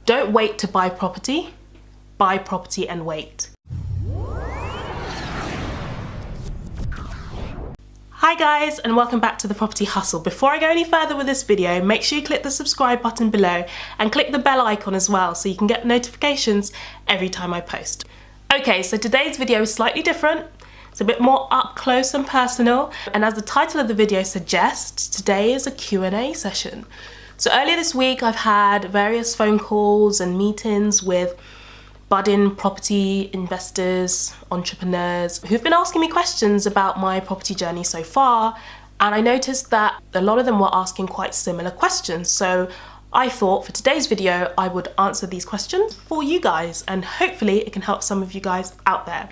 Don't wait to buy property and wait. Hi guys, and welcome back to The Property Hustle. Before I go any further with this video, make sure you click the subscribe button below and click the bell icon as well so you can get notifications every time I post. Okay, so today's video is slightly different. It's a bit more up close and personal, and as the title of the video suggests, today is a Q&A session. So earlier this week I've had various phone calls and meetings with budding property investors, entrepreneurs who've been asking me questions about my property journey so far, and I noticed that a lot of them were asking quite similar questions. So I thought for today's video I would answer these questions for you guys, and hopefully it can help some of you guys out there.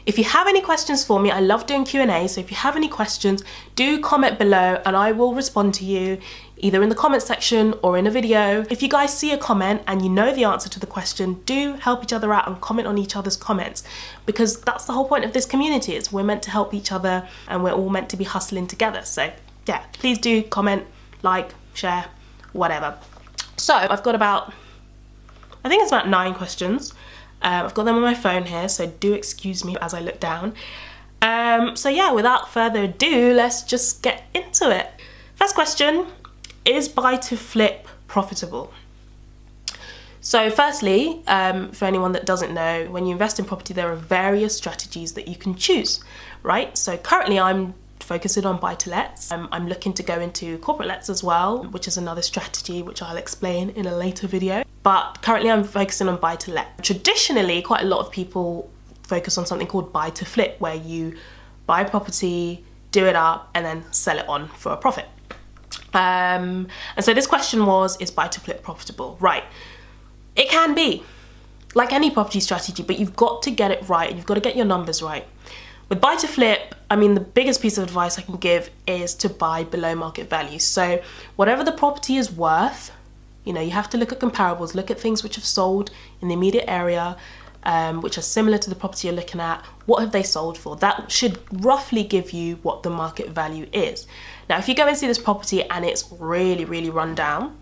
If you have any questions for me, I love doing Q&A, so if you have any questions, do comment below and I will respond to you either in the comment section or in a video. If you guys see a comment and you know the answer to the question, do help each other out and comment on each other's comments, because that's the whole point of this community. Is we're meant to help each other and we're all meant to be hustling together. So yeah, please do comment, like, share, whatever. So I've got about, I think it's about 9 questions. I've got them on my phone here, so do excuse me as I look down. So yeah, without further ado, let's just get into it. First question, is buy to flip profitable? So firstly, for anyone that doesn't know, when you invest in property, there are various strategies that you can choose, right? So currently I'm focusing on buy-to-lets. I'm looking to go into corporate lets as well, which is another strategy which I'll explain in a later video. But currently I'm focusing on buy-to-let. Traditionally, quite a lot of people focus on something called buy-to-flip, where you buy a property, do it up, and then sell it on for a profit. And so this question was, is buy-to-flip profitable? Right, it can be, like any property strategy, but you've got to get it right and you've got to get your numbers right. With buy to flip, I mean, the biggest piece of advice I can give is to buy below market value. So whatever the property is worth, you know, you have to look at comparables, look at things which have sold in the immediate area, which are similar to the property you're looking at. What have they sold for? That should roughly give you what the market value is. Now, if you go and see this property and it's really, really run down,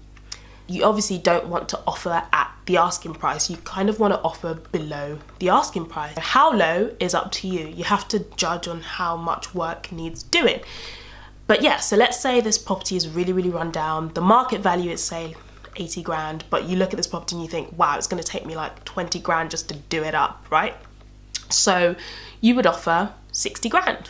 you obviously don't want to offer at the asking price. You kind of want to offer below the asking price. How low is up to you. You have to judge on how much work needs doing. But yeah, so let's say this property is really, really run down. The market value is, say, 80 grand, but you look at this property and you think, wow, it's going to take me like 20 grand just to do it up, right? So you would offer 60 grand.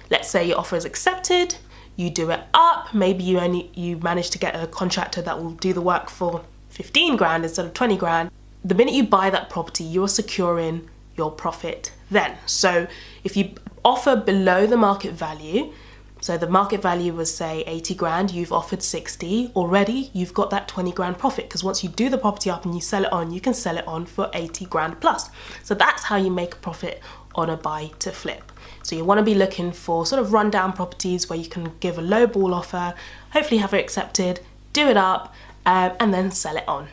Let's say your offer is accepted. You do it up, maybe you manage to get a contractor that will do the work for 15 grand instead of 20 grand. The minute you buy that property, you're securing your profit then. So if you offer below the market value, so the market value was, say, 80 grand, you've offered 60, already you've got that 20 grand profit, because once you do the property up and you sell it on, you can sell it on for 80 grand plus. So that's how you make a profit on a buy to flip. So you want to be looking for sort of rundown properties where you can give a low ball offer, hopefully have it accepted, do it up, and then sell it on.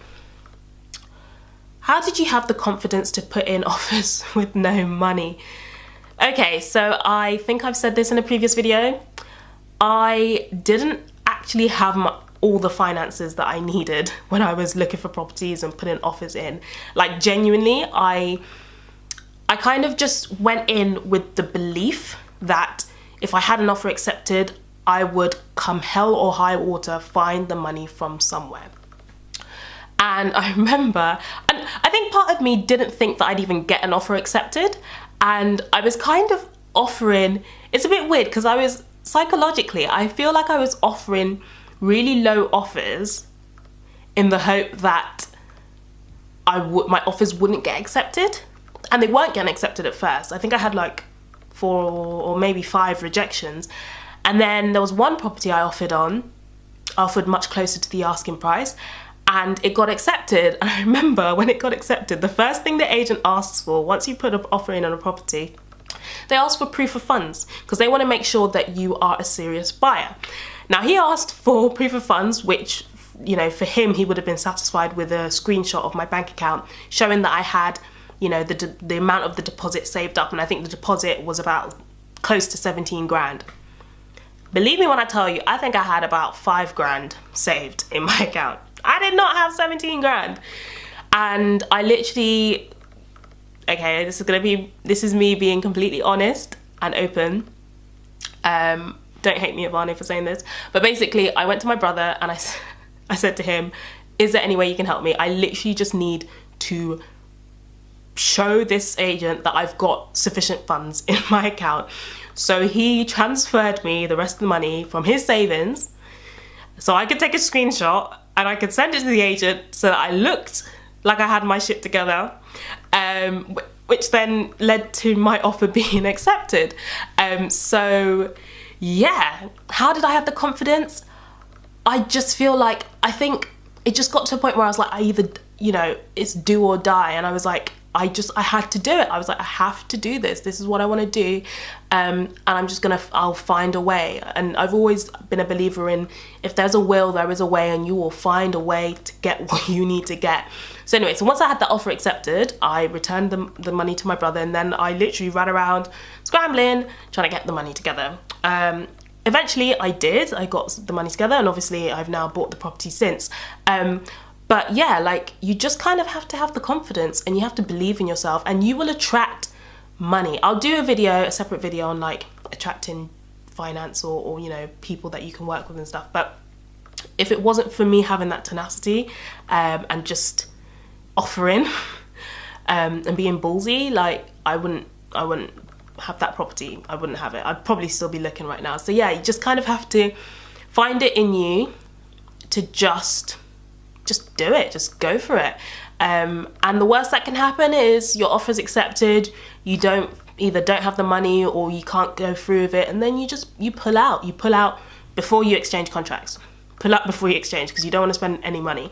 How did you have the confidence to put in offers with no money? Okay, so I think I've said this in a previous video. I didn't actually have all the finances that I needed when I was looking for properties and putting offers in. Like, genuinely, I kind of just went in with the belief that if I had an offer accepted, I would, come hell or high water, find the money from somewhere. And I remember, and I think part of me didn't think that I'd even get an offer accepted. And I was kind of offering, it's a bit weird because I was, psychologically, I feel like I was offering really low offers in the hope that my offers wouldn't get accepted. And they weren't getting accepted at first. I think I had like 4 or maybe 5 rejections. And then there was one property I offered much closer to the asking price, and it got accepted. And I remember when it got accepted, the first thing the agent asks for, once you put an offer in on a property, they ask for proof of funds, because they want to make sure that you are a serious buyer. Now, he asked for proof of funds, which, you know, for him, he would have been satisfied with a screenshot of my bank account showing that I had, you know, the amount of the deposit saved up, and I think the deposit was about close to 17 grand. Believe me when I tell you, I think I had about 5 grand saved in my account. I did not have 17 grand. And I literally, okay, this is me being completely honest and open. Don't hate me, Ivano, for saying this, but basically I went to my brother and I said to him, is there any way you can help me? I literally just need to show this agent that I've got sufficient funds in my account. So he transferred me the rest of the money from his savings so I could take a screenshot and I could send it to the agent so that I looked like I had my shit together, which then led to my offer being accepted. So yeah, how did I have the confidence? I just feel like, I think it just got to a point where I was like, I either, you know, it's do or die. And I was like, I had to do it. I was like, I have to do this. This is what I want to do. And I'll find a way. And I've always been a believer in, if there's a will, there is a way, and you will find a way to get what you need to get. So anyway, so once I had the offer accepted, I returned the money to my brother, and then I literally ran around scrambling, trying to get the money together. Eventually I did. I got the money together, and obviously I've now bought the property since. But yeah, like, you just kind of have to have the confidence, and you have to believe in yourself, and you will attract money. I'll do a separate video on like attracting finance or you know, people that you can work with and stuff. But if it wasn't for me having that tenacity and just offering and being ballsy, like, I wouldn't have that property. I wouldn't have it. I'd probably still be looking right now. So yeah, you just kind of have to find it in you to just do it, just go for it. And the worst that can happen is your offer's accepted, you don't have the money, or you can't go through with it, and then you pull out before you exchange contracts. Pull out before you exchange, because you don't want to spend any money.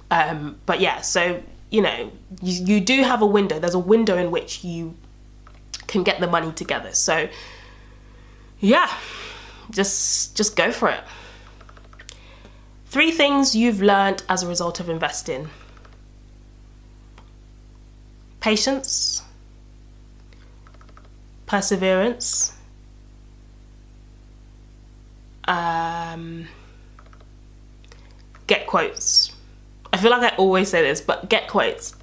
But yeah, so you know, you do have a window. There's a window in which you can get the money together. So yeah, just go for it. 3 things you've learned as a result of investing. Patience, perseverance, get quotes. I feel like I always say this, but get quotes.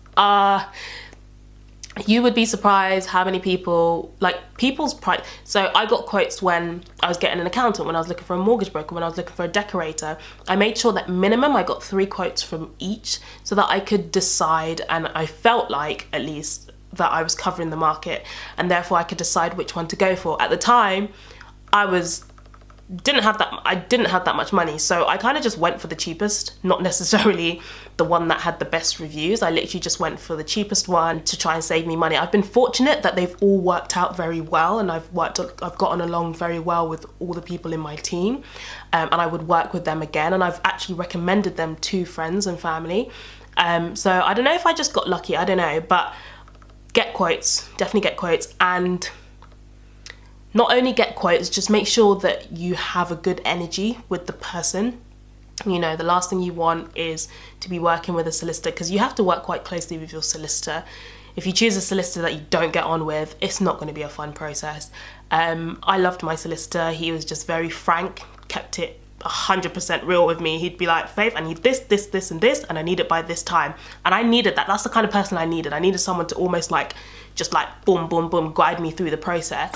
You would be surprised how many people, like, people's price. So I got quotes when I was getting an accountant, when I was looking for a mortgage broker, when I was looking for a decorator. I made sure that minimum I got 3 quotes from each so that I could decide, and I felt like at least that I was covering the market, and therefore I could decide which one to go for. At the time, I didn't have that much money, so I kind of just went for the cheapest, not necessarily the one that had the best reviews. I literally just went for the cheapest one to try and save me money. I've been fortunate that they've all worked out very well, and I've gotten along very well with all the people in my team, and I would work with them again, and I've actually recommended them to friends and family. So I don't know if I just got lucky, I don't know, but get quotes, definitely get quotes. And not only get quotes, just make sure that you have a good energy with the person. You know, the last thing you want is to be working with a solicitor, because you have to work quite closely with your solicitor. If you choose a solicitor that you don't get on with, it's not going to be a fun process. I loved my solicitor. He was just very frank, kept it 100% real with me. He'd be like, Faith, I need this, this, this, and this, and I need it by this time. And I needed that. That's the kind of person I needed. I needed someone to almost like, just like boom, boom, boom, guide me through the process.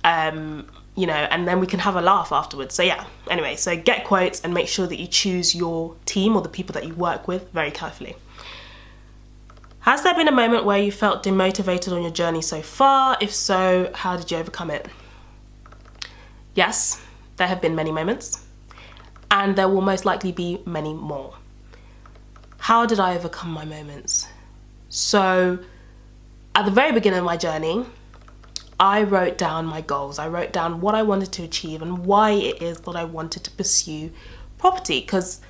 You know, and then we can have a laugh afterwards. So yeah, anyway, so get quotes and make sure that you choose your team or the people that you work with very carefully. Has there been a moment where you felt demotivated on your journey so far? If so, how did you overcome it? Yes, there have been many moments, and there will most likely be many more. How did I overcome my moments? So at the very beginning of my journey, I wrote down my goals. I wrote down what I wanted to achieve and why it is that I wanted to pursue property. Because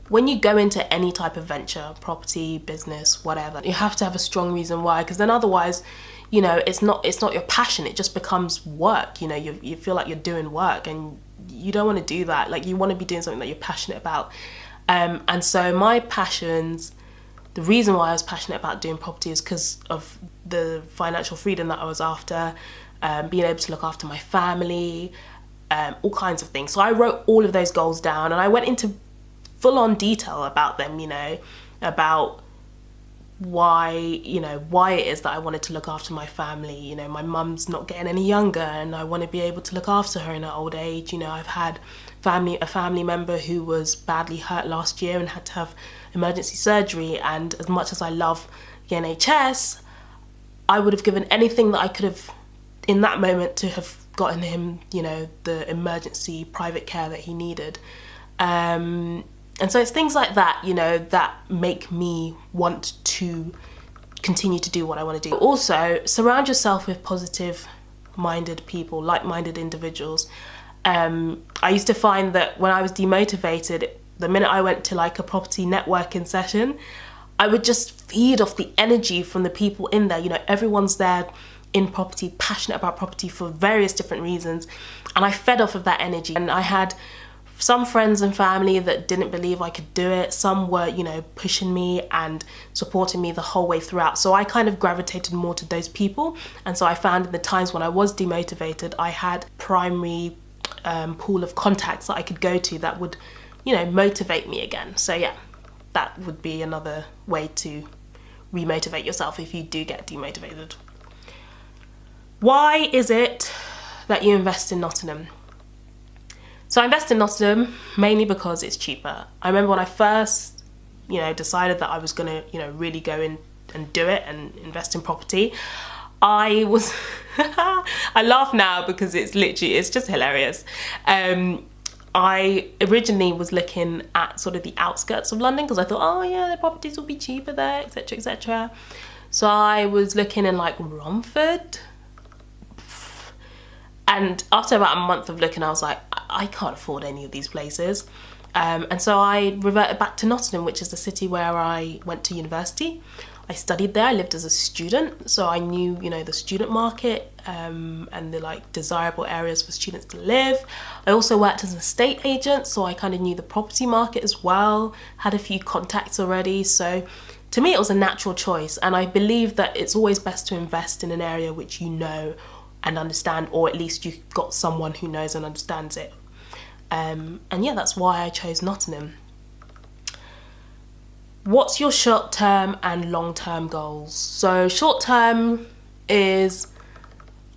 when you go into any type of venture, property, business, whatever, you have to have a strong reason why, because then otherwise, you know, it's not your passion. It just becomes work. You know, you feel like you're doing work, and you don't want to do that. Like, you want to be doing something that you're passionate about. And so my passions, the reason why I was passionate about doing property is because of the financial freedom that I was after, being able to look after my family, all kinds of things. So I wrote all of those goals down, and I went into full-on detail about them, you know, about why it is that I wanted to look after my family. You know, my mum's not getting any younger and I want to be able to look after her in her old age. You know, I've had a family member who was badly hurt last year and had to have emergency surgery, and as much as I love the NHS, I would have given anything that I could have in that moment to have gotten him, you know, the emergency private care that he needed. And so it's things like that, you know, that make me want to continue to do what I want to do. Also, surround yourself with positive-minded people, like-minded individuals. I used to find that when I was demotivated, the minute I went to like a property networking session, I would just feed off the energy from the people in there. You know, everyone's there in property, passionate about property for various different reasons, and I fed off of that energy. And I had some friends and family that didn't believe I could do it. Some were, you know, pushing me and supporting me the whole way throughout. So I kind of gravitated more to those people. And so I found in the times when I was demotivated, I had primary pool of contacts that I could go to that would, you know, motivate me again. So yeah, that would be another way to remotivate yourself if you do get demotivated. Why is it that you invest in Nottingham? So I invest in Nottingham mainly because it's cheaper. I remember when I first, you know, decided that I was gonna, you know, really go in and do it and invest in property, I was, I laugh now because it's just hilarious. I originally was looking at sort of the outskirts of London because I thought, oh yeah, the properties will be cheaper there, etc, etc. So I was looking in like Romford. And after about a month of looking, I was like, I can't afford any of these places. And so I reverted back to Nottingham, which is the city where I went to university. I studied there, I lived as a student, so I knew, you know, the student market and the like desirable areas for students to live. I also worked as an estate agent, so I kind of knew the property market as well, had a few contacts already. So to me, it was a natural choice. And I believe that it's always best to invest in an area which you know and understand, or at least you've got someone who knows and understands it. And yeah, that's why I chose Nottingham. What's your short-term and long-term goals? So short-term is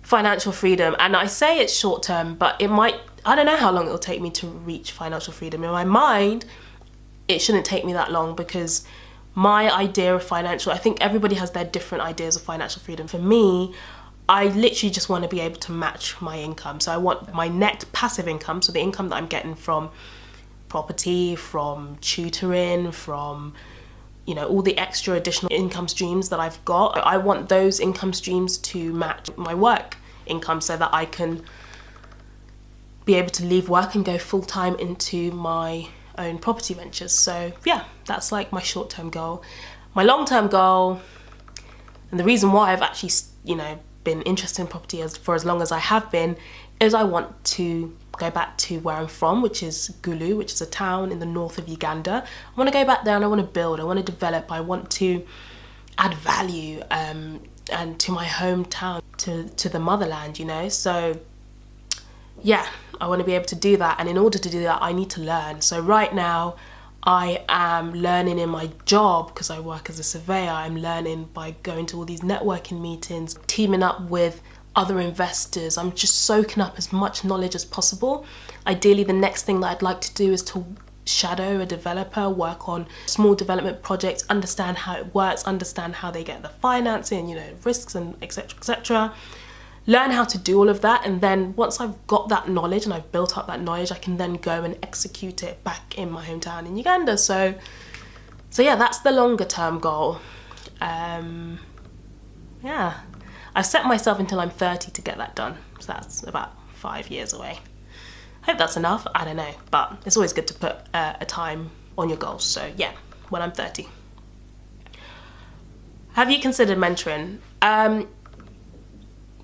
financial freedom. And I say it's short-term, but I don't know how long it'll take me to reach financial freedom. In my mind, it shouldn't take me that long because my idea of I think everybody has their different ideas of financial freedom. For me, I literally just want to be able to match my income. So I want my net passive income, so the income that I'm getting from property, from tutoring, from, you know, all the extra additional income streams that I've got. I want those income streams to match my work income so that I can be able to leave work and go full time into my own property ventures. So yeah, that's like my short-term goal. My long-term goal, and the reason why I've actually, you know, been interested in property for as long as I have been, is I want to go back to where I'm from, which is Gulu, which is a town in the north of Uganda. I want to go back there and I want to build, I want to develop, I want to add value and to my hometown, to the motherland, you know. So yeah, I want to be able to do that, and in order to do that I need to learn. So right now I am learning in my job because I work as a surveyor. I'm learning by going to all these networking meetings, teaming up with other investors. I'm just soaking up as much knowledge as possible. Ideally, the next thing that I'd like to do is to shadow a developer, work on small development projects, understand how it works, understand how they get the financing, you know, risks and etc, etc. Learn how to do all of that, and then once I've got that knowledge and I've built up that knowledge, I can then go and execute it back in my hometown in Uganda. So yeah, that's the longer term goal. Yeah, I've set myself until I'm 30 to get that done, so that's about 5 years away. I hope that's enough, I don't know, but it's always good to put a time on your goals. So yeah, when I'm 30. Have you considered mentoring?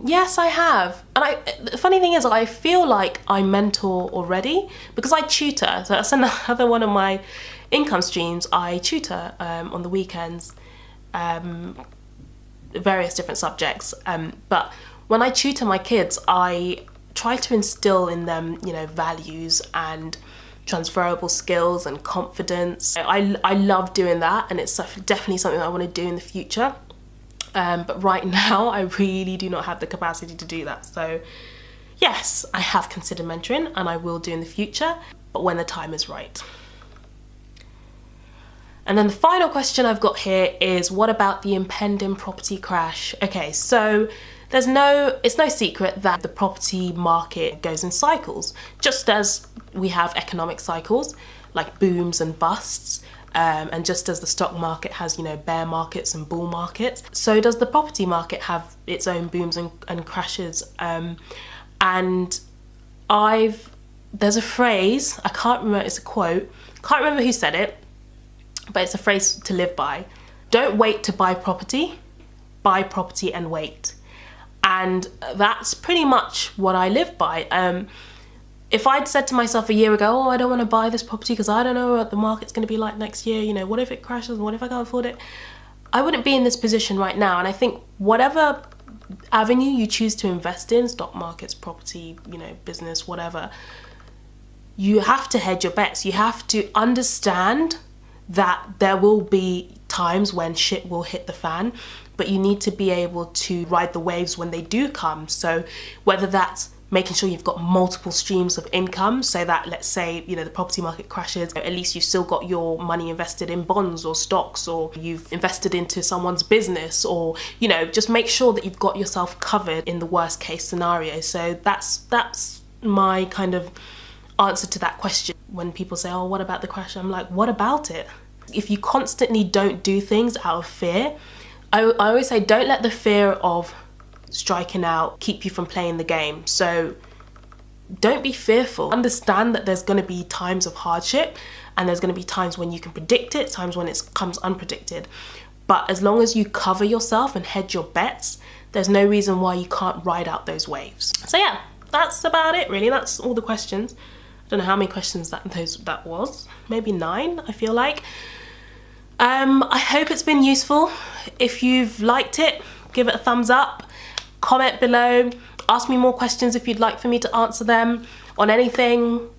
Yes, I have. And the funny thing is, I feel like I mentor already because I tutor. So that's another one of my income streams. I tutor on the weekends, various different subjects. But when I tutor my kids, I try to instill in them, you know, values and transferable skills and confidence. I love doing that, and it's definitely something I want to do in the future. But right now, I really do not have the capacity to do that. So yes, I have considered mentoring, and I will do in the future, but when the time is right. And then the final question I've got here is, what about the impending property crash? Okay, so it's no secret that the property market goes in cycles, just as we have economic cycles like booms and busts, and just as the stock market has, bear markets and bull markets, so does the property market have its own booms and crashes. And there's a phrase, I can't remember, it's a quote, can't remember who said it, but it's a phrase to live by. Don't wait to buy property and wait. And that's pretty much what I live by. If I'd said to myself a year ago, I don't want to buy this property because I don't know what the market's going to be like next year, what if it crashes, what if I can't afford it, I wouldn't be in this position right now. And I think whatever avenue you choose to invest in, stock markets, property, business, whatever, you have to hedge your bets. You have to understand that there will be times when shit will hit the fan, but you need to be able to ride the waves when they do come. So whether that's making sure you've got multiple streams of income, so that, let's say, the property market crashes, at least you've still got your money invested in bonds or stocks, or you've invested into someone's business, or, just make sure that you've got yourself covered in the worst case scenario. So that's my kind of answer to that question. When people say, what about the crash? I'm like, what about it? If you constantly don't do things out of fear, I always say, don't let the fear of striking out keep you from playing the game. So don't be fearful. Understand that there's going to be times of hardship, and there's going to be times when you can predict it, times when it comes unpredicted. But as long as you cover yourself and hedge your bets, there's no reason why you can't ride out those waves. So yeah, that's about it really. That's all the questions. I don't know how many questions that was. Maybe 9, I feel like. I hope it's been useful. If you've liked it, give it a thumbs up. Comment below. Ask me more questions if you'd like for me to answer them on anything.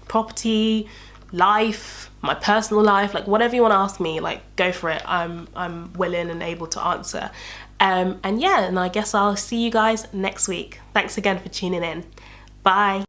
Property, life, my personal life, like whatever you want to ask me, like go for it. I'm willing and able to answer. And I guess I'll see you guys next week. Thanks again for tuning in. Bye.